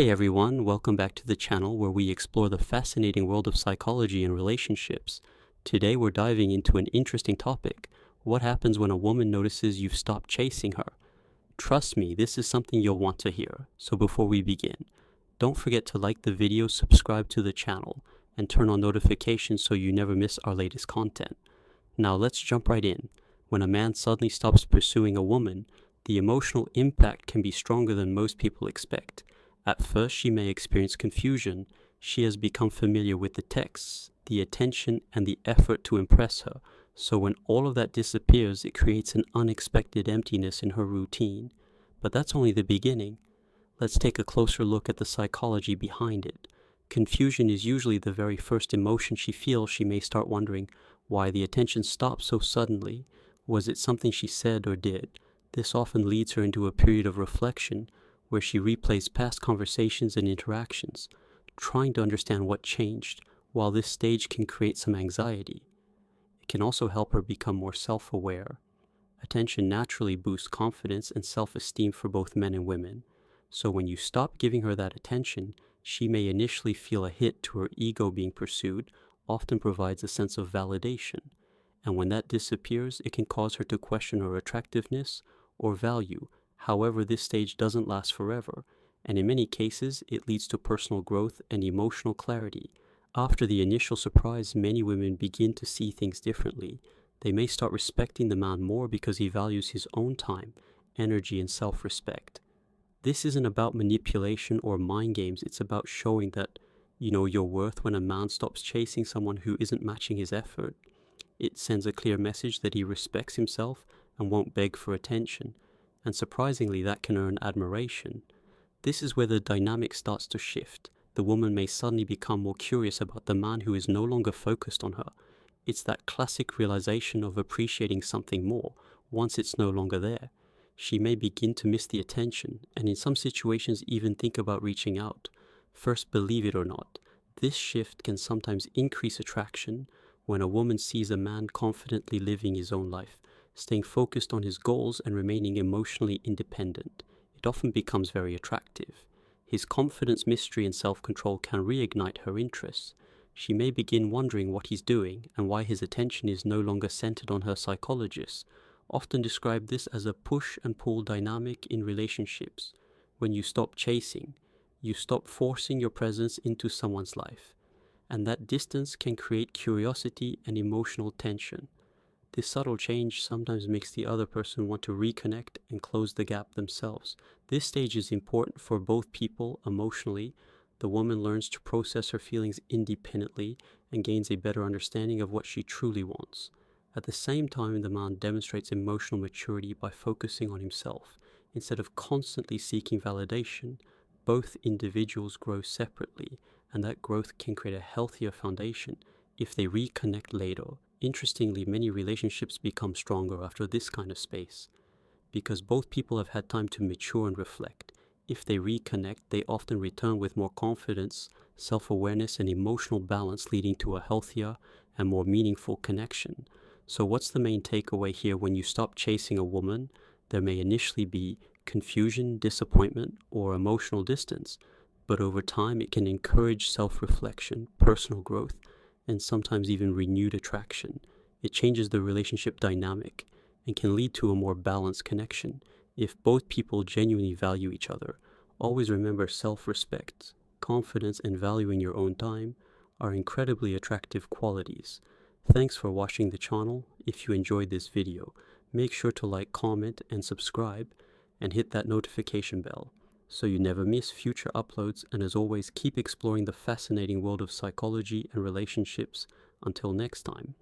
Hey everyone, welcome back to the channel where we explore the fascinating world of psychology and relationships. Today we're diving into an interesting topic. What happens when a woman notices you've stopped chasing her? Trust me, this is something you'll want to hear. So before we begin, don't forget to like the video, subscribe to the channel, and turn on notifications so you never miss our latest content. Now let's jump right in. When a man suddenly stops pursuing a woman, the emotional impact can be stronger than most people expect. At first, she may experience confusion. She has become familiar with the texts, the attention, and the effort to impress her. So when all of that disappears, it creates an unexpected emptiness in her routine. But that's only the beginning. Let's take a closer look at the psychology behind it. Confusion is usually the very first emotion she feels. She may start wondering why the attention stopped so suddenly. Was it something she said or did? This often leads her into a period of reflection, where she replays past conversations and interactions, trying to understand what changed. While this stage can create some anxiety, it can also help her become more self-aware. Attention naturally boosts confidence and self-esteem for both men and women. So when you stop giving her that attention, she may initially feel a hit to her ego. Being pursued often provides a sense of validation. And when that disappears, it can cause her to question her attractiveness or value. However, this stage doesn't last forever, and in many cases, it leads to personal growth and emotional clarity. After the initial surprise, many women begin to see things differently. They may start respecting the man more because he values his own time, energy, and self-respect. This isn't about manipulation or mind games. It's about showing that, your worth. When a man stops chasing someone who isn't matching his effort, it sends a clear message that he respects himself and won't beg for attention. And surprisingly, that can earn admiration. This is where the dynamic starts to shift. The woman may suddenly become more curious about the man who is no longer focused on her. It's that classic realization of appreciating something more once it's no longer there. She may begin to miss the attention, and in some situations even think about reaching out. First, believe it or not, this shift can sometimes increase attraction. When a woman sees a man confidently living his own life, staying focused on his goals and remaining emotionally independent, it often becomes very attractive. His confidence, mystery, and self-control can reignite her interests. She may begin wondering what he's doing and why his attention is no longer centered on her. Psychologists often describe this as a push and pull dynamic in relationships. When you stop chasing, you stop forcing your presence into someone's life, and that distance can create curiosity and emotional tension. This subtle change sometimes makes the other person want to reconnect and close the gap themselves. This stage is important for both people emotionally. The woman learns to process her feelings independently and gains a better understanding of what she truly wants. At the same time, the man demonstrates emotional maturity by focusing on himself instead of constantly seeking validation. Both individuals grow separately, and that growth can create a healthier foundation if they reconnect later. Interestingly, many relationships become stronger after this kind of space, because both people have had time to mature and reflect. If they reconnect, they often return with more confidence, self-awareness, and emotional balance, leading to a healthier and more meaningful connection. So what's the main takeaway here? When you stop chasing a woman, there may initially be confusion, disappointment, or emotional distance, but over time it can encourage self-reflection, personal growth, and sometimes even renewed attraction. It changes the relationship dynamic and can lead to a more balanced connection if both people genuinely value each other. Always remember, self-respect, confidence, and valuing your own time are incredibly attractive qualities. Thanks for watching the channel. If you enjoyed this video, make sure to like, comment, and subscribe, and hit that notification bell so you never miss future uploads. And as always, keep exploring the fascinating world of psychology and relationships. Until next time.